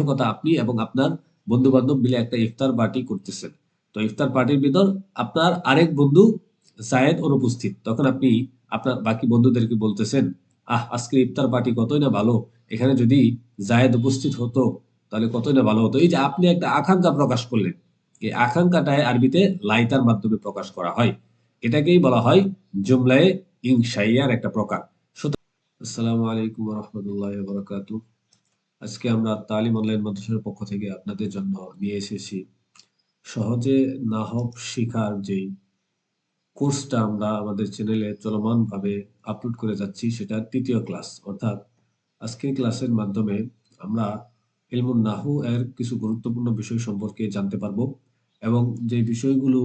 কথা আপনি এবং আপনার বন্ধু বান্ধব মিলে একটা ইফতার পার্টি করতেছেন। তো ইফতার পার্টির ভিতর আপনার আরেক বন্ধু জায়েদ অনুপস্থিত। তখন আপনি আপনার বাকি বন্ধুদেরকে বলতেছেন, আজকে ইফতার পার্টি কতই না ভালো, এখানে যদি জায়েদ উপস্থিত হতো তাহলে কতই না ভালো হতো। এই যে আপনি একটা আকাঙ্ক্ষা প্রকাশ করলেন, এই আকাঙ্ক্ষাটায় আরবিতে লাইতার মাধ্যমে প্রকাশ করা হয়। এটাকেই বলা হয় জুমলায়ে ইনশাইয়ার একটা প্রকার। আসসালামু আলাইকুম ওয়া রাহমাতুল্লাহি ওয়া বারাকাতুহু। আজকে আমরা তালিম অনলাইন মাদ্রাসার পক্ষ থেকে আপনাদের জন্য নিয়ে এসেছি সহজে নাহব শিখার যেই কোর্সটা আমরা আমাদের চ্যানেলে চলমানভাবে আপলোড করে যাচ্ছি, সেটা ৩য় ক্লাস। অর্থাৎ আজকের ক্লাসের মাধ্যমে আমরা ইলমুন নাহু এর কিছু গুরুত্বপূর্ণ বিষয় সম্পর্কে জানতে পারবো এবং যে বিষয়গুলো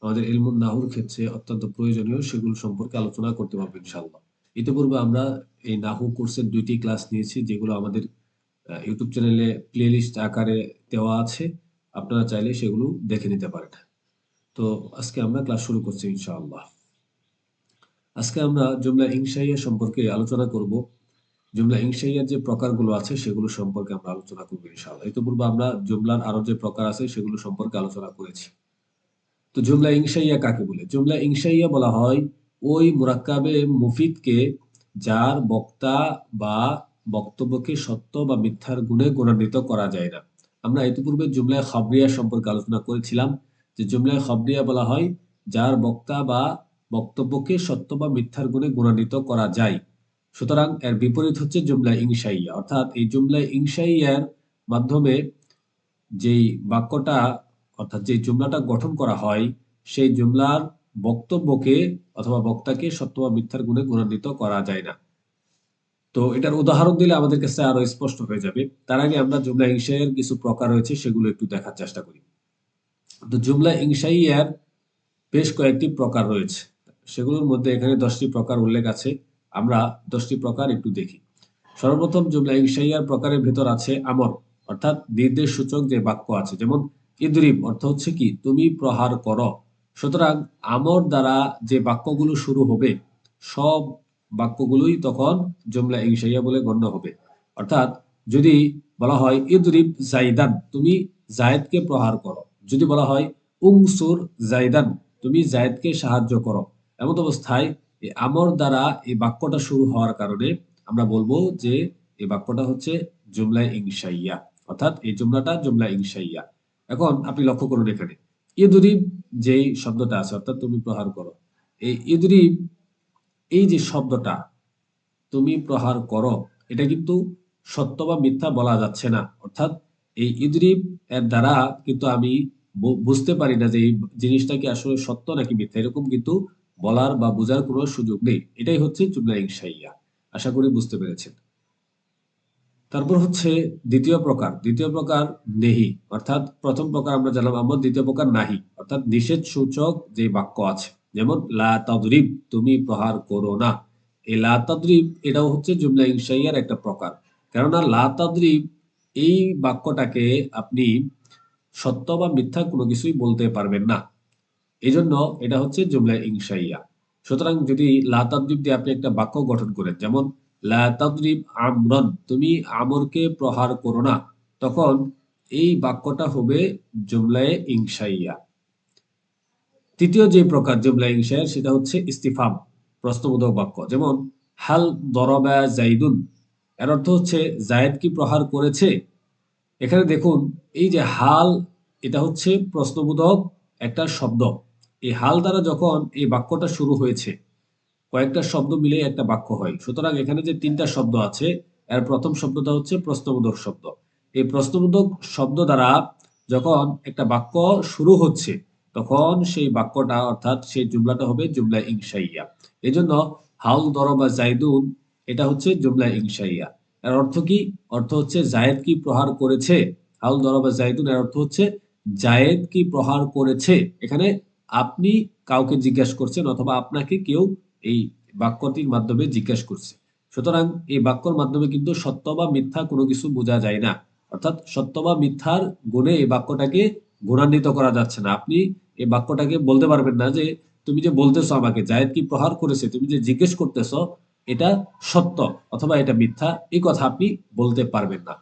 আমাদের ইলমুন নাহুর ক্ষেত্রে অত্যন্ত প্রয়োজনীয় সেগুলো সম্পর্কে আলোচনা করতে পারবো ইনশাআল্লাহ। ইতিপূর্বে আমরা এই নাহু কোর্সের ২টি ক্লাস নিয়েছি, যেগুলো আমাদের ইউটিউব চ্যানেলে প্লেলিস্ট আকারে দেওয়া আছে। আপনারা চাইলে সেগুলো দেখে নিতে পারেন। তো আজকে আমরা ক্লাস শুরু করছি ইনশাআল্লাহ। আজকে আমরা জুমলা ইনশাইয়া সম্পর্কে আলোচনা করব। জুমলা ইনশাইয়ার যে প্রকারগুলো আছে সেগুলো সম্পর্কে আমরা আলোচনা করবো ইনশাআল্লাহ। ইতিপূর্বে আমরা জুমলার আরো যে প্রকার আছে সেগুলো সম্পর্কে আলোচনা করেছি। তো জুমলা ইনশাইয়া কাকে বলে? জুমলা ইনশাইয়া বলা হয় ওই মুরাক্কাবে মুফিদকে যার বক্তা বা বক্তব্যকে সত্য বা মিথ্যার গুণে গুণান্বিত করা যায় না। আমরা ইতিপূর্বে জুমলায় খবরিয়া সম্পর্কে আলোচনা করেছিলাম যে জুমলায় খবরিয়া বলা হয় যার বক্তা বা বক্তব্যকে সত্য বা মিথ্যার গুণে গুণান্বিত করা যায়। সুতরাং এর বিপরীত হচ্ছে জুমলা ইনশাইয়া। অর্থাৎ এই জুমলা ইনশাইয়ার মাধ্যমে যেই বাক্যটা অর্থাৎ যে জুমলাটা গঠন করা হয় সেই জুমলার বক্তব্যকে অথবা বক্তাকে সত্য বা মিথ্যার গুণে গুণান্বিত করা যায় না। তো এটার উদাহরণ দিলে আমাদের কাছে আরো স্পষ্ট হয়ে যাবে। তার আগে আমরা জুমলা ইনশাইয়ের কিছু প্রকার রয়েছে সেগুলো একটু দেখার চেষ্টা করি। তো জুমলা ইনশাইয়ের বেশ কয়েকটি প্রকার রয়েছে, সেগুলোর মধ্যে এখানে 10টি প্রকার উল্লেখ আছে। আমরা 10টি প্রকার একটু দেখি। সর্বপ্রথম জুমলা ইনশাইয়ার প্রকারের ভেতর আছে আমর, অর্থাৎ নির্দেশ সূচক যে বাক্য আছে, যেমন ইদরিব অর্থ হচ্ছে কি তুমি প্রহার করো। সুতরাং আমর দ্বারা যে বাক্যগুলো শুরু হবে সব বাক্যগুলোই তখন জুমলা ইনশাইয়া বলে গণ্য হবে। অর্থাৎ যদি বলা হয় ইদরিব জাইদান তুমি জায়েদকে প্রহার করো, যদি বলা হয় উংসুর জাইদান তুমি জায়েদকে সাহায্য করো, এমন অবস্থায় এই আমর দ্বারা এই বাক্যটা শুরু হওয়ার কারণে আমরা বলবো যে এই বাক্যটা হচ্ছে জুমলা ইনশাইয়া, অর্থাৎ এই জুমলাটা জুমলা ইনশাইয়া। এখন আপনি লক্ষ্য করুন এখানে ইদরিব যেই শব্দটা আছে অর্থাৎ তুমি প্রহার করো, এই ইদরিব এই যে শব্দটা তুমি প্রহার করো এটা কিন্তু সত্য বা মিথ্যা বলা যাচ্ছে না। অর্থাৎ এই ইদরিব এর দ্বারা কিন্তু আমি বুঝতে পারি না যে এই জিনিসটা কি আসলে সত্য নাকি মিথ্যা, এরকম কিন্তু বলার বা বোঝার কোনো সুযোগ নেই। এটাই হচ্ছে জুমলা ইনশাইয়া। আশা করি বুঝতে পেরেছেন। তারপর হচ্ছে দ্বিতীয় প্রকার নেহি, অর্থাৎ প্রথম প্রকার আমরা জানলাম আমর, দ্বিতীয় প্রকার নাহি, অর্থাৎ নিষেধ সূচক যে বাক্য আছে, যেমন লা তাদরিব তুমি প্রহার করো না। এই লা তাদরিব এটাও হচ্ছে জুমলা ইনশাইয়ার একটা প্রকার। কেননা লা তাদরিব এই বাক্যটাকে আপনি সত্য বা মিথ্যা কোনো কিছুই বলতে পারবেন না, এই জন্য এটা হচ্ছে জুমলা ইনশাইয়া। সুতরাং যদি লা তাদরিব দিয়ে আপনি একটা বাক্য গঠন করেন, যেমন লা তাদরিব আমরন তুমি আমরকে প্রহার করো না, তখন এই বাক্যটা হবে জুমলায়ে ইনশাইয়া। তৃতীয় যে প্রকার জুমলা ইনশাইয়ার সেটা হচ্ছে ইস্তিফহাম, প্রশ্নবোধক বাক্য, যেমন হাল দরবা জাইদুন, এর অর্থ হচ্ছে জায়েদ কি প্রহার করেছে। এখানে দেখুন এই যে হাল, এটা হচ্ছে প্রশ্নবোধক একটা শব্দ। এই হাল দ্বারা যখন এই বাক্যটা শুরু হয়েছে কয়েকটা শব্দ মিলে একটা বাক্য হয়। সুতরাং এখানে যে 3টা শব্দ আছে এর প্রথম শব্দটা হচ্ছে প্রশ্নবোধক শব্দ। এই প্রশ্নবোধক শব্দ দ্বারা যখন একটা বাক্য শুরু হচ্ছে তখন সেই বাক্যটা অর্থাৎ সেই জুমলাটা হবে জুমলা ইনশাইয়া। এই জন্য হাল দরবা জাইদুন এটা হচ্ছে জুমলা ইনশাইয়া। এর অর্থ কি? অর্থ হচ্ছে জায়েদ কি প্রহার করেছে। হাল দরবা জাইদুন এর অর্থ হচ্ছে জায়েদ কি প্রহার করেছে। এখানে আপনি কাউকে জিজ্ঞাসা করছেন অথবা আপনাকে কেউ এই বাক্যটির মাধ্যমে জিজ্ঞাসা করছে। সুতরাং এই বাক্যর মাধ্যমে কিন্তু সত্য বা মিথ্যা কোনো কিছু বোঝা যায় না। অর্থাৎ সত্য বা মিথ্যার গুণে এই বাক্যটাকে গুণান্বিত করা যাচ্ছে না। আপনি এই বাক্যটাকে বলতে পারবেন না যে তুমি যে বলতেছো আমাকে জায়েদ কি প্রহার করেছে, তুমি যে জিজ্ঞেস করতেছো এটা সত্য অথবা এটা মিথ্যা, এই কথা আপনি বলতে পারবেন না।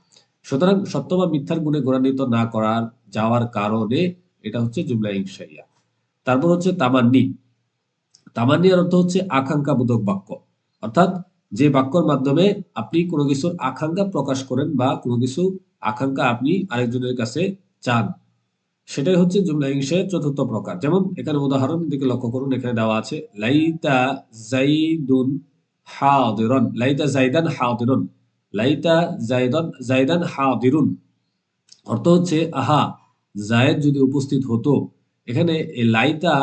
সুতরাং সত্য বা মিথ্যার গুণে গুণান্বিত না করার যাওয়ার কারণে এটা হচ্ছে জুমলা ইনশাইয়া। তারপর হচ্ছে তামান্নি। তামান্নির অর্থ হচ্ছে আকাঙ্ক্ষাবোধক বাক্য, অর্থাৎ যে বাক্যর মাধ্যমে আপনি কোনো কিছুর আকাঙ্ক্ষা প্রকাশ করেন বা কোনো কিছু আকাঙ্ক্ষা আপনি আরেকজনের কাছে চান, সেটাই হচ্ছে জুমলা ইনশাইয়ের চতুর্থ প্রকার। যেমন এখানে উদাহরণ দিকে লক্ষ্য করুন, এখানে দেওয়া আছে লাইতা জাইদুন হাদিরুন, লাইতা জাইদান হাদিরুন, লাইতা জাইদান হাদিরুন। অর্থ হচ্ছে আহা, জায়েদ যদি উপস্থিত হতো। এখানে এই লাইতা,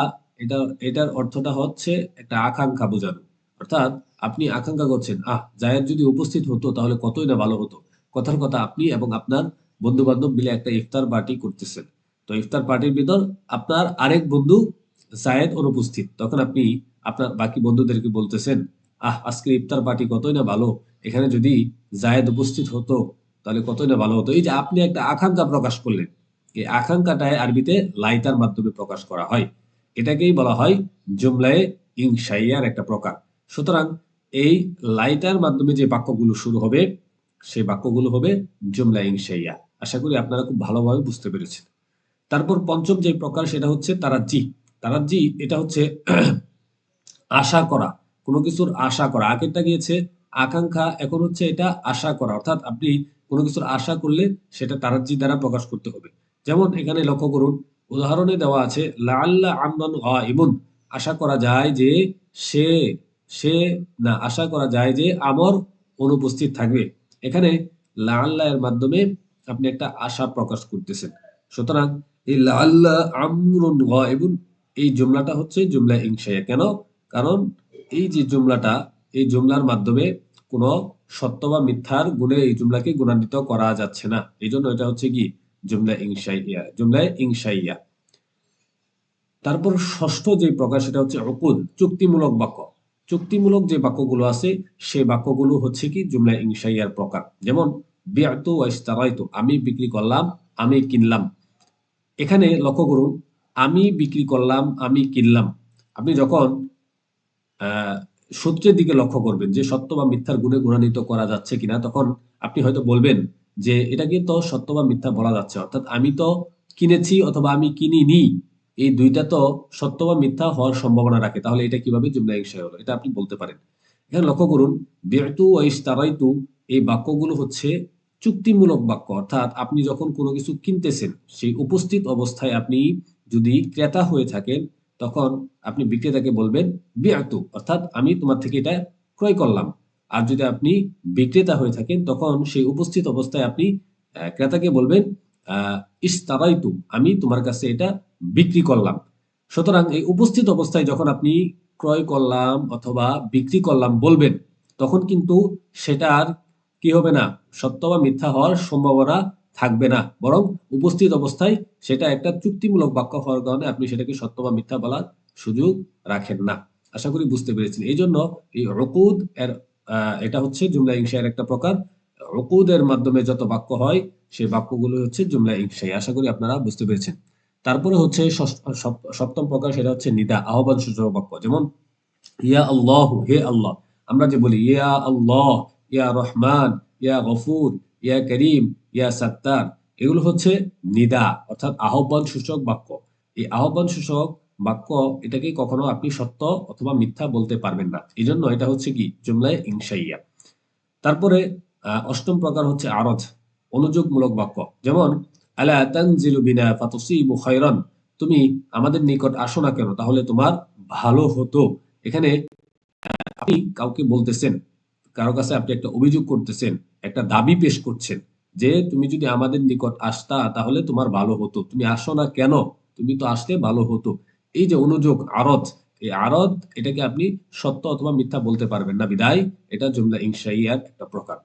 এটা এটার অর্থটা হচ্ছে একটা আকাঙ্ক্ষা বোঝানো, অর্থাৎ আপনি আকাঙ্ক্ষা করছেন জায়েদ যদি উপস্থিত হতো তাহলে কতই না ভালো হতো। কথার কথা, আপনি এবং আপনার বন্ধু বান্ধব মিলে একটা ইফতার পার্টি করতেছেন। তো ইফতার পার্টির ভিতর আপনার আরেক বন্ধু জায়েদ অনুপস্থিত, তখন আপনি আপনার বাকি বন্ধুদেরকে বলতেছেন, আজকের ইফতার পার্টি কতই না ভালো, এখানে যদি জায়েদ উপস্থিত হতো তাহলে কতই না ভালো হতো। এই যে আপনি একটা আকাঙ্ক্ষা প্রকাশ করলেন, এই আকাঙ্ক্ষাটায় আরবিতে লাইতার মাধ্যমে প্রকাশ করা হয়। এটাকেই বলা হয় জুমলায়ে ইনশাইয়ার একটা প্রকার। সুতরাং এই লাইতার মাধ্যমে যে বাক্যগুলো শুরু হবে, সেই বাক্যগুলো হবে জুমলা ইনশাইয়া। আশা করি আপনারা খুব ভালোভাবে বুঝতে পেরেছেন। তারপর পঞ্চম যে প্রকার সেটা হচ্ছে তারাজ্জি। তারাজ্জি এটা হচ্ছে আশা করা, কোনো কিছুর আশা করা। আগেরটা গিয়েছে আকাঙ্ক্ষা, এখন হচ্ছে এটা আশা করা, অর্থাৎ আপনি কোনো কিছুর আশা করলে সেটা তারাজ্জি দ্বারা প্রকাশ করতে হবে। যেমন এখানে লক্ষ্য করুন, উদাহরণে দেওয়া আছে লাআল্লা আমরুন গায়িবুন, আশা করা যায় যে সে সে না আশা করা যায় যে আমর অনুপস্থিত থাকবে। এখানে লাআল্লা এর মাধ্যমে আপনি একটা আশা প্রকাশ করতেছেন। সুতরাং এই লাআল্লা আমরুন গায়িবুন, এই জুমলাটা হচ্ছে জুমলা ইনশাইয়া। কেন? কারণ এই যে জুমলাটা, এই জুমলার মাধ্যমে কোনো সত্য বা মিথ্যার গুণে এই জুমলাকে গুণান্বিত করা যাচ্ছে না, এই জন্য এটা হচ্ছে কি জুমলা ইনশাইয়া, জুমলায় ইনশাইয়া। তারপর ষষ্ঠ যে প্রকার সেটা হচ্ছে উকুদ, চুক্তিমূলক বাক্য। চুক্তিমূলক যে বাক্যগুলো আছে সেই বাক্যগুলো হচ্ছে কি জুমলা ইনশাইয়ার প্রকার। যেমন বিআতু ওয়া ইশতারাইতু, আমি বিক্রি করলাম, আমি কিনলাম। এখানে লক্ষ্য করুন, আমি বিক্রি করলাম, আমি কিনলাম। আপনি যখন আহ সূত্রের দিকে লক্ষ্য করবেন যে সত্য বা মিথ্যার গুণে গুণান্বিত করা যাচ্ছে কিনা, তখন আপনি হয়তো বলবেন যে এটাকে তো সত্য বা মিথ্যা বলা যাচ্ছে, অর্থাৎ আমি তো কিনেছি অথবা আমি কিনিনি, এই দুইটা তো সত্য বা মিথ্যা হওয়ার সম্ভাবনা রাখে, তাহলে এটা কিভাবে জুমলা ইনশাই হলো, এটা আপনি বলতে পারেন। এখানে লক্ষ্য করুন, বি'তু ওয়া ইশতারাইতু, এই বাক্যগুলো হচ্ছে চুক্তিমূলক বাক্য, অর্থাৎ আপনি যখন কোনো কিছু কিনতেছেন, সেই উপস্থিত অবস্থায় আপনি যদি ক্রেতা হয়ে থাকেন, তখন আপনি বিক্রেতাকে বলবেন বিআতু, অর্থাৎ আমি তোমার থেকে এটা ক্রয় করলাম। আর যদি আপনি বিক্রেতা হয়ে থাকেন, তখন সেই উপস্থিত অবস্থায় আপনি ক্রেতাকে বলবেন ইশতারাইতু, আমি তোমার কাছে এটা বিক্রি করলাম। সুতরাং এই উপস্থিত অবস্থায় যখন আপনি ক্রয় করলাম অথবা বিক্রি করলাম বলবেন, তখন কিন্তু সেটার কি হবে না, সত্য বা মিথ্যা হওয়ার সম্ভাবনা থাকবে না, বরং উপস্থিত অবস্থায় সেটা একটা চুক্তিমূলক বাক্য হওয়ার কারণে আপনি সেটাকে সত্য বা মিথ্যা বলার সুযোগ রাখেন না। আশা করি বুঝতে পেরেছেন। এই জন্য এই উকুদ এর এটা হচ্ছে জুমলা ইনশায়ের একটা প্রকার। উকুদের মাধ্যমে যত বাক্য হয় সেই বাক্যগুলো হচ্ছে জুমলা ইনশাই। আশা করি আপনারা বুঝতে পেরেছেন। তারপরে হচ্ছে সপ্তম প্রকার, সেটা হচ্ছে নিদা, আহ্বান সূচক বাক্য। যেমন ইয়া আল্লাহ, হে আল্লাহ। আমরা যে বলি ইয়া আল্লাহ, ইয়া রহমান, ইয়া গফুর, ইয়া করিম, ইয়া সাত্তার, এগুলো হচ্ছে নিদা, অর্থাৎ আহ্বান সূচক বাক্য। এই আহ্বান সূচক বাক্য, এটাকে কখনো আপনি সত্য অথবা মিথ্যা বলতে পারবেন না, এই জন্য এটা হচ্ছে কি জুমলায় ইনশাইয়া। তারপরে অষ্টম প্রকার হচ্ছে আরজ, অনুযোগমূলক বাক্য। যেমন আলা তানজিলু বিনা ফাতুসিবু খায়রান, তুমি আমাদের নিকট আসো না কেন, তাহলে তোমার ভালো হতো। এখানে আপনি কাউকে বলতেছেন, কারো কাছে আপনি একটা অভিযোগ করতেছেন, একটা দাবি পেশ করছেন যে তুমি যদি আমাদের নিকট আসতা তাহলে তোমার ভালো হতো, তুমি আসো না কেন, তুমি তো আসলে ভালো হতো। এই যে অনুযোগ আরদ, এই আরদ, এটাকে আপনি সত্য অথবা মিথ্যা বলতে পারবেন না, বিদায় এটা জুমলা ইনশাইয়ার একটা প্রকার।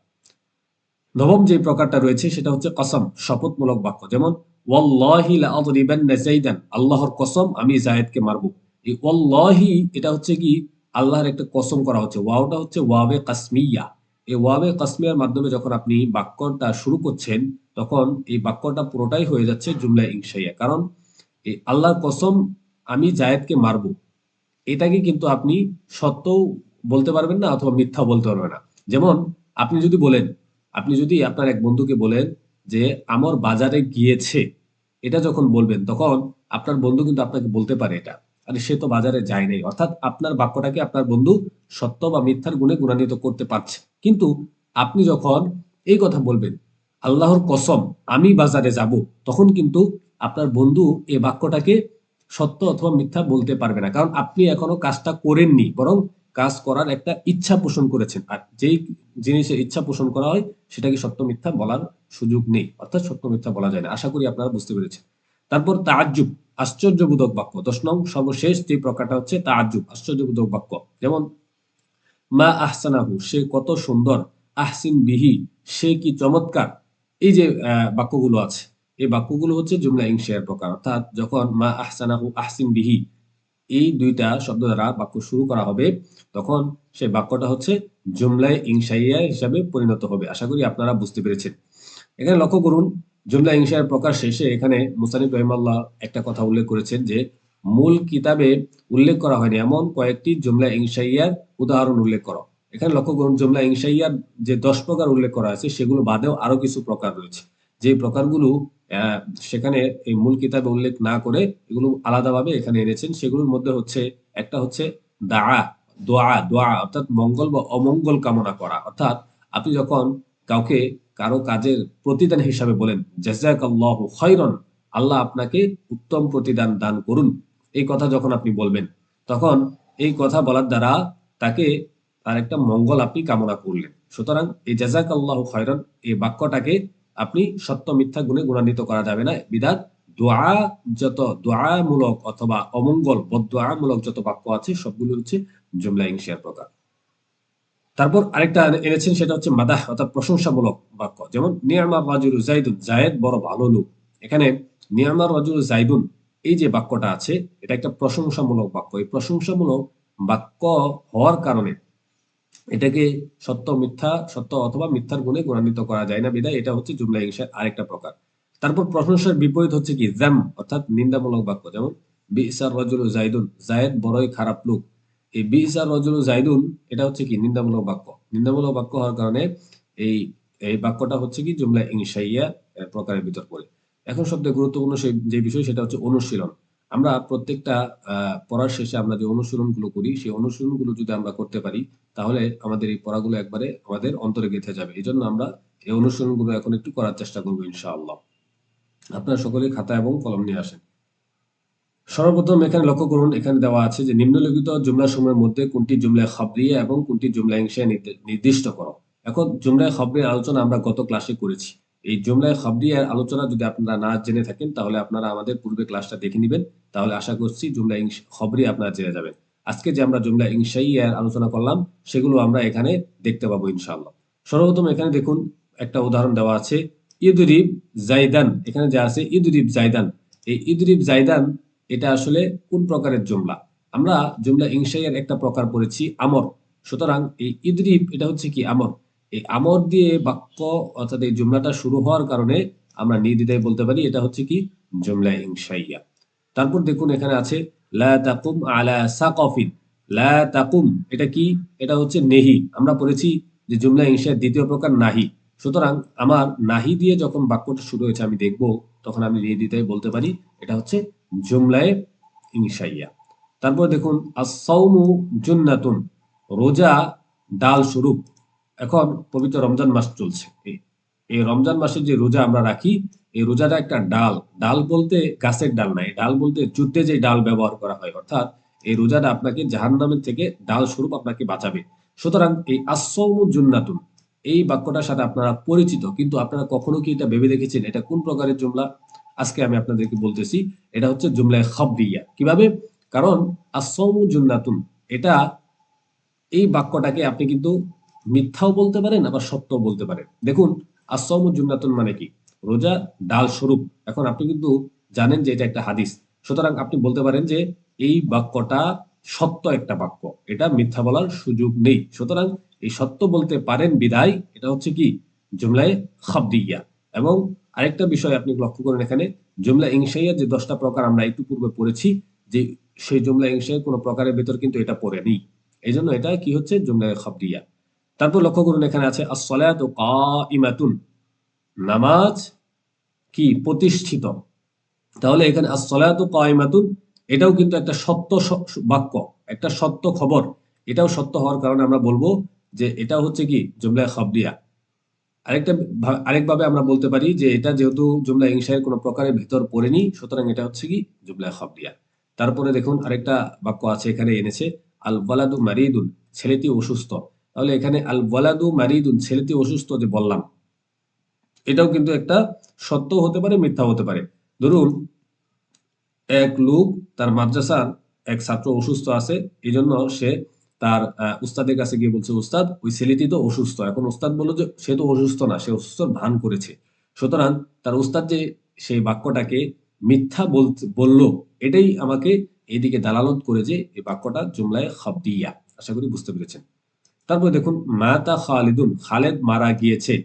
নবম যে প্রকারটা রয়েছে সেটা হচ্ছে কসম, শপথমূলক বাক্য। যেমন ওয়াল্লাহি লাআযরিবান্না যাইদান, আল্লাহর কসম আমি জায়েদকে মারবো। এই ওয়াল্লাহি এটা হচ্ছে কি আল্লাহর একটা কসম করা হচ্ছে, ওয়াওটা হচ্ছে ওয়াবে কাসমিয়া। এই ওয়াবে কাসমিয়ার মাধ্যমে যখন আপনি বাক্যটা শুরু করছেন, তখন এই বাক্যটা পুরোটাই হয়ে যাচ্ছে জুমলা ইনশাইয়া। কারণ এই আল্লাহর কসম আমি জায়েদকে মারবো, এটাকে কিন্তু আপনি সত্যও বলতে পারবেন না অথবা মিথ্যা বলতে পারবেন না। যেমন আপনি যদি বলেন, আপনি যদি আপনার এক বন্ধুকে বলেন যে আমর বাজারে গিয়েছে, এটা যখন বলবেন তখন আপনার বন্ধু কিন্তু আপনাকে বলতে পারে এটা, আরে সে তো বাজারে যায় নাই। অর্থাৎ আপনার বাক্যটাকে আপনার বন্ধু সত্য বা মিথ্যার গুণে গুণান্বিত করতে পারছে। কিন্তু আপনি যখন এই কথা বলবেন, আল্লাহর কসম আমি বাজারে যাব, তখন কিন্তু আপনার বন্ধু এই বাক্যটাকে সত্য অথবা মিথ্যা বলতে পারবে না। কারণ আপনি এখনো কাজটা করেননি, বরং কাজ করার একটা ইচ্ছা পোষণ করেছেন। আর যেই জিনিসের ইচ্ছা পোষণ করা হয় সেটাকে সত্য মিথ্যা বলার সুযোগ নেই। অর্থাৎ সত্য মিথ্যা বলা যায় না। আশা করি আপনারা বুঝতে পেরেছেন। তারপর তাআজ্জুব, আশ্চর্যবোধক বাক্য। ১০ নং সর্বশেষ যে প্রকারটা হচ্ছে তাআজ্জুব, আশ্চর্যবোধক বাক্য। যেমন মা আহসানাহু, সে কত সুন্দর, আহসিন বিহি, সে কি চমৎকার। এই যে বাক্যগুলো আছে, এই বাক্যগুলো হচ্ছে জুমলা ইনশিয়ার প্রকার। অর্থাৎ যখন মা আহসানাহু, আহসিন বিহি এই দুইটা শব্দ দ্বারা বাক্য শুরু করা হবে, তখন সেই বাক্যটা হচ্ছে জুমলায় ইনশাইয়া হিসাবে পরিণত হবে। আশা করি আপনারা বুঝতে পেরেছেন। এখানে লক্ষ্য করুন, জুমলা ইনশার প্রকার শেষে এখানে মুসানিফ রহিমাল্লাহ একটা কথা উল্লেখ করেছেন যে মূল কিতাবে উল্লেখ করা হয়নি এমন কয়েকটি জুমলা ইনশাইয়ার উদাহরণ উল্লেখ করো। এখানে লক্ষ্য করুন, জুমলা ইনশাইয়ার যে ১০ প্রকার উল্লেখ করা আছে সেগুলো বাদেও আরো কিছু প্রকার রয়েছে, যে প্রকারগুলো আহ, সেখানে এই মূল কিতাবে উল্লেখ না করে এগুলো আলাদাভাবে এখানে এনেছেন। সেগুলোর মধ্যে হচ্ছে একটা হচ্ছে দোয়া, দোয়া অর্থাৎ মঙ্গল বা অমঙ্গল কামনা করা। অর্থাৎ আপনি যখন কাউকে কারো কাজের প্রতিদান হিসাবে বলেন জাযাকাল্লাহু খায়রান, আল্লাহ আপনাকে উত্তম প্রতিদান দান করুন, এই কথা যখন আপনি বলবেন, তখন এই কথা বলার দ্বারা তাকে তার একটা মঙ্গল আপনি কামনা করলেন। সুতরাং এই জাযাকাল্লাহু খায়রান এই বাক্যটাকে আপনি সত্য মিথ্যা গুণে গুণান্বিত করা যাবে না। বিধাত দোয়া, যত দোয়ামূলক অথবা অমঙ্গল বদদোয়ামূলক যত বাক্য আছে সবগুলো হচ্ছে জুমলা ইনশিয়ার প্রকার। তারপর আরেকটা এনেছেন, সেটা হচ্ছে মাদাহ অর্থাৎ প্রশংসামূলক বাক্য। যেমন নিয়ামার রাজুলু জাইদুন, জায়েদ বড় ভালো লোক। এখানে নিয়ামার রাজুলু জাইদুন এই যে বাক্যটা আছে, এটা একটা প্রশংসামূলক বাক্য। এই প্রশংসামূলক বাক্য হওয়ার কারণে এটাকে সত্য অথবা মিথ্যার গুণে গুণান্বিত করা যায় না, বিধায় এটা হচ্ছে জুমলা ইনশার আরেকটা প্রকার। তারপর প্রশংসার বিপরীত হচ্ছে কি জাম অর্থাৎ নিন্দামূলক বাক্য। যেমন বিসার রজুলু জাইদুন, জায়েদ বড়ই খারাপ লোক। এই বিসার রজুলু জাইদুন এটা হচ্ছে কি নিন্দামূলক বাক্য। নিন্দামূলক বাক্য হওয়ার কারণে এই এই বাক্যটা হচ্ছে কি জুমলা ইনশাইয়া প্রকারের ভিতর পড়ে। এখন সবথেকে গুরুত্বপূর্ণ যে বিষয় সেটা হচ্ছে অনুশীলন। আমরা প্রত্যেকটা পড়ার শেষে আমরা যে অনুশীলনগুলো করি, সেই অনুশীলনগুলো যদি আমরা করতে পারি, তাহলে আমাদের এই পড়াগুলো একবারে আমাদের অন্তরে গেঁথে যাবে। এই জন্য আমরা এই অনুশীলনগুলো এখন একটু করার চেষ্টা করবো ইনশাআল্লাহ। আপনারা সকলেই খাতা এবং কলম নিয়ে আসেন। সর্বপ্রথম এখানে লক্ষ্য করুন, এখানে দেওয়া আছে যে নিম্নলিখিত জুমলাসমূহের মধ্যে কোনটি জুমলায়ে খাবরিয়া এবং কোনটি জুমলায়ে ইনশিয়া নির্দিষ্ট করো। এখন জুমলায়ে খাবরিয়ার আলোচনা আমরা গত ক্লাসে করেছি। এই জুমলায়ে খাবরিয়ার আলোচনা যদি আপনারা না জেনে থাকেন, তাহলে আপনারা আমাদের পূর্বে ক্লাসটা দেখে নিবেন। তাহলে আশা করছি জুমলা খাবরিয়া আপনারা জেনে যাবেন। আজকে যে আমরা জুমলা ইনশাইয়ার আলোচনা করলাম সেগুলো আমরা এখানে দেখতে পাবো ইনশাআল্লাহ। সর্বপ্রথম এখানে দেখুন একটা উদাহরণ দেওয়া আছে, ইদরিব জাইদান। এখানে যা আছে ইদরিব জাইদান, এই ইদরিব জাইদান এটা আসলে কোন প্রকারের জুমলা? আমরা জুমলা ইনশাইয়ের একটা প্রকার পড়েছি আমর। সুতরাং এই ইদরিব এটা হচ্ছে কি আমর। এই আমর দিয়ে বাক্য অর্থাৎ এই জুমলাটা শুরু হওয়ার কারণে আমরা নির্দ্বিধায় বলতে পারি এটা হচ্ছে কি জুমলা ইনশাইয়া। তারপর দেখুন এখানে আছে লা তাকুম আলা সাকফিন। লা তাকুম এটা কি? এটা হচ্ছে নেহি। আমরা পড়েছি যে জুমলা ইনশায়ের দ্বিতীয় প্রকার নাহি। সুতরাং আমার নাহি দিয়ে যখন বাক্যটা শুরু হয়েছে আমি দেখব, তখন আমি নির্দ্বিধায় বলতে পারি এটা হচ্ছে জুমলায়ে ইনশাইয়া। তারপর দেখুন আস-সাওমু জুন্নাতুন, রোজা ডাল স্বরূপ। এখন পবিত্র রমজান মাস চলছে। এই রমজান মাসের যে রোজা আমরা রাখি, এই রোজাটা একটা ডাল। ডাল বলতে গাছের ডাল নাই, ডাল বলতে যুদ্ধে যে ডাল ব্যবহার করা হয়। অর্থাৎ এই রোজাটা আপনাকে জাহান্নামের থেকে ডাল স্বরূপ আপনাকে বাঁচাবে। সুতরাং এই আস-সাওমু জুন্নাতুন এই বাক্যটার সাথে আপনারা পরিচিত, কিন্তু আপনারা কখনো কি এটা ভেবে দেখেছেন এটা কোন প্রকারের জুমলা? আজকে আমি আপনাদেরকে বলতেছি, এটা হচ্ছে জুমলায়ে খাবরিয়া। কিভাবে? কারণ আস-সাওমু জুন্নাতুন এটা এই বাক্যটাকে আপনি কিন্তু মিথ্যাও বলতে পারেন আবার সত্যও বলতে পারেন। দেখুন আস-সাওমু জুন্নাতুন মানে কি? রোজা ডাল স্বরূপ। এখন আপনি কিন্তু জানেন যে এটা একটা হাদিস। সুতরাং আপনি বলতে পারেন যে এই বাক্যটা সত্য একটা বাক্য, এটা মিথ্যা বলার সুযোগ নেই। সুতরাং এই সত্য বলতে পারেন বিধায় এটা হচ্ছে কি জুমলায়ে খাবরিয়া। এবং আরেকটা বিষয় আপনি লক্ষ্য করেন, এখানে জুমলা ইনশাইয়ার যে ১০টা প্রকার আমরা একটু পূর্বে পড়েছি, যে সেই জুমলা ইনশাইয়ার কোনো প্রকারের ভেতর কিন্তু এটা পড়েনি। এই জন্য এটা কি হচ্ছে জুমলায়ে খাবরিয়া। তারপর লক্ষ্য করুন এখানে আছে আস-সালাতু কাইমাতুন। নামাজ কি প্রতিষ্ঠিত। তাহলে এখানে as-salatu qa'imatun এটাও কিন্তু একটা সত্য বাক্য, একটা সত্য খবর। এটাও সত্য হওয়ার কারণে আমরা বলবো যে এটা হচ্ছে কি জুমলা খাবরিয়া। আরেকভাবে আমরা বলতে পারি যে এটা যেহেতু জুমলা ইনশায়ের কোনো প্রকারের ভিতর পড়েনি, সুতরাং এটা হচ্ছে কি জুমলা খাবরিয়া। তারপরে দেখুন আরেকটা বাক্য আছে এখানে এনেছে, আল ওয়ালাদু মারিদুন, ছেলেটি অসুস্থ। তাহলে এখানে আল ওয়ালাদু মারিদুন, ছেলেটি অসুস্থ যে বললাম, এটাও কিন্তু একটা সত্য হতে পারে, মিথ্যা হতে পারে। ধরুন এক লোক, তার মাদ্রাসার এক ছাত্র অসুস্থ আছে, এই জন্য সে তার উস্তাদের কাছে গিয়ে বলছে, উস্তাদ ওই ছেলেটি তো অসুস্থ। এখন উস্তাদ বলল যে সে তো অসুস্থ না, সে অসুস্থ ভান করেছে। সুতরাং তার উস্তাদ যে সেই বাক্যটাকে মিথ্যা বলল, এটাই আমাকে এদিকে দালালত করে যে এই বাক্যটা জুমলায় খাবদিয়া। আশা করি বুঝতে পেরেছেন। তারপর দেখুন মাতা খালিদুন, খালেদ মারা গিয়েছে।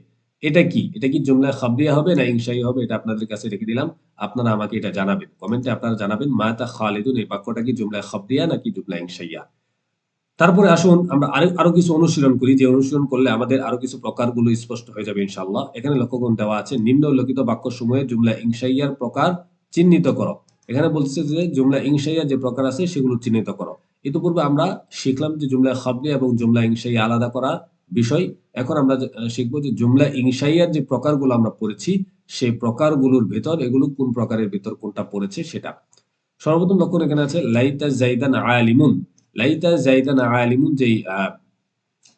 এটা কি, এটা কি জুমলা খাবরিয়া হবে না ইনশাই হবে, এটা আপনাদের কাছে রেখে দিলাম। আপনারা আমাকে এটা জানাবেন, কমেন্টে আপনারা জানাবেন মাতা খালিদুন এই বাক্যটা কি জুমলা খাবরিয়া নাকি জুমলা ইনশাইয়া। তারপরে আসুন আমরা আরো আরো কিছু অনুশীলন করি, যে অনুশীলন করলে আমাদের আরো কিছু প্রকারগুলো স্পষ্ট হয়ে যাবে ইনশাআল্লাহ। এখানে লক্ষ্যগুণ দেওয়া আছে, নিম্নলিখিত বাক্যসমূহে জুমলা ইনশাইয়ার প্রকার চিহ্নিত করো। এখানে বলছে যে জুমলা ইনশাইয়া যে প্রকার আছে সেগুলো চিহ্নিত করো। ইতিপূর্বে আমরা শিখলাম যে জুমলা খাবরিয়া এবং জুমলা ইনশাইয়া আলাদা করা বিষয়। এখন আমরা শিখবো যে জুমলা ইনশাইয়ার যে প্রকারগুলো আমরা পড়েছি, সেই প্রকারগুলোর ভেতর এগুলো কোন প্রকারের ভেতর কোনটা পড়েছে সেটা। সর্বপ্রথম লক্ষণ এখানে আছে লাইতা জাইদান আলিমুন। লাইতা জাইদান আলিমুন যেই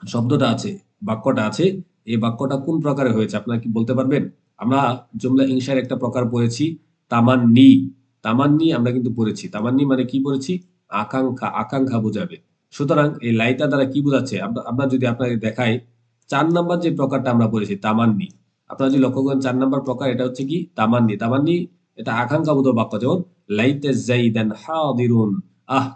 শব্দটা আছে, বাক্যটা আছে, এই বাক্যটা কোন প্রকারে হয়েছে আপনারা কি বলতে পারবেন? আমরা জুমলা ইনশার একটা প্রকার পড়েছি তামান্নি। তামান্নি আমরা কিন্তু পড়েছি। তামান্নি মানে কি পড়েছি? আকাঙ্ক্ষা, আকাঙ্ক্ষা বোঝাবে। সুতরাং এই লাইতা দ্বারা কি বোঝাচ্ছে? আমরা যদি আপনাকে দেখাই ৪ নাম্বার যে প্রকারটা আমরা পড়েছি তামান্নি। আপনারা যদি লক্ষ্য করেন ৪ নাম্বার প্রকার এটা হচ্ছে কি তামান্নি। তামান্নি এটা আকাঙ্ক্ষাবোধক বাক্য, যেমন লাইতা জাইদান হাদিরুন,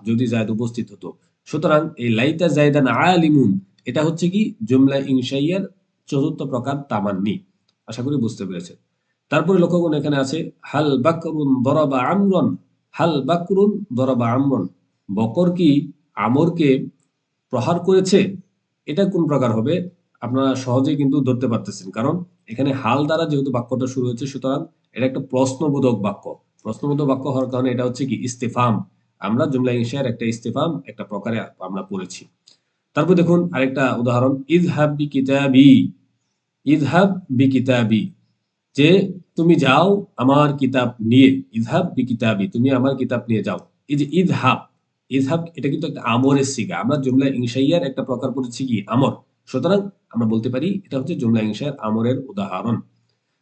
যদি জায়দ উপস্থিত হতো। সুতরাং এই লাইতা জাইদান আলিমুন এটা হচ্ছে কি জুমলা ইনশাইয়ার চতুর্থ প্রকার তামান্নি। আশা করি বুঝতে পেরেছেন। তারপরে লক্ষ্য করুন এখানে আছে হাল বাকরুন দরাবা আমরন। হাল বাকরুন দরাবা আমরন, বকর কি আমরকে প্রহার করেছে? এটা কোন প্রকার হবে? আপনারা সহজেই কিন্তু ধরতে পারতেছেন, কারণ এখানে হাল দ্বারা যেহেতু বাক্যটা শুরু হয়েছে, সুতরাং এটা একটা প্রশ্নবোধক বাক্য। প্রশ্নবোধক বাক্য হওয়ার কারণে এটা হচ্ছে কি ইস্তেফাম। আমরা জুমলা ইনশায়ের একটা ইস্তেফাম একটা প্রকারে আমরা পড়েছি। তারপর দেখুন আরেকটা উদাহরণ, ইযহাব বিকিতাবি। ইযহাব বিকিতাবি, যে তুমি যাও আমার কিতাব নিয়ে। ইযহাব বিকিতাবি, তুমি আমার কিতাব নিয়ে যাও। এই যে ইযহাব, ইযহাব এটা কিন্তু একটা আমরের সিগা। আমরা জুমলা ইনশাইয়ার একটা প্রকার পড়েছি কি আমর। সুতরাং আমরা বলতে পারি এটা হচ্ছে জুমলা ইনশায়ের আমরের উদাহরণ।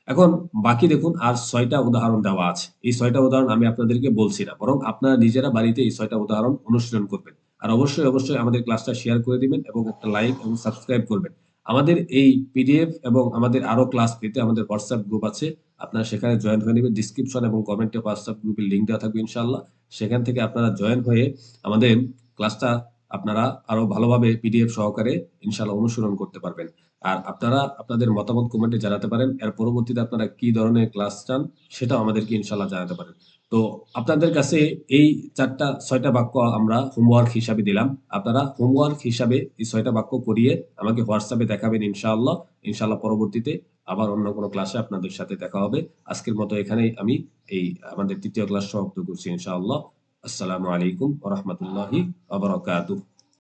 এখন বাকি দেখুন আর ৬টা উদাহরণ দেওয়া আছে। এই ৬টা উদাহরণ আমি আপনাদেরকে বলছি না, বরং আপনারা নিজেরা বাড়িতে এই ৬টা উদাহরণ অনুশীলন করবেন। আর অবশ্যই আমাদের ক্লাসটা শেয়ার করে দিবেন এবং একটা লাইক এবং সাবস্ক্রাইব করবেন। আমাদের এই পিডিএফ এবং আমাদের আরো ক্লাস পেতে আমাদের হোয়াটসঅ্যাপ গ্রুপ আছে, আপনারা সেখানে জয়েন হয়ে নেবেন। ডিসক্রিপশন এবং কমেন্টে হোয়াটসঅ্যাপ গ্রুপের লিঙ্ক দেওয়া থাকবে ইনশাআল্লাহ। সেখান থেকে আপনারা জয়েন হয়ে আমাদের ক্লাসটা আপনারা আরো ভালোভাবে পিডিএফ সহকারে ইনশাআল্লাহ অনুসরণ করতে পারবেন। আর আপনারা আপনাদের মতামত কমেন্টে জানাতে পারেন। এর পরবর্তীতে আপনারা কি ধরনের ক্লাস চান সেটাও আমাদেরকে ইনশাআল্লাহ জানাতে পারেন। তো আপনাদের কাছে এই ৬টা বাক্য আমরা হোমওয়ার্ক হিসাবে দিলাম। আপনারা হোমওয়ার্ক হিসাবে এই ৬টা বাক্য করিয়ে আমাকে হোয়াটসঅ্যাপে দেখাবেন ইনশাআল্লাহ। ইনশাআল্লাহ পরবর্তীতে আবার অন্য কোনো ক্লাসে আপনাদের সাথে দেখা হবে। আজকের মতো এখানেই আমি এই আমাদের ৩য় ক্লাস সমাপ্ত করছি ইনশাআল্লাহ। আসসালামু আলাইকুম ওয়া রাহমাতুল্লাহি ওয়া বারাকাতুহু।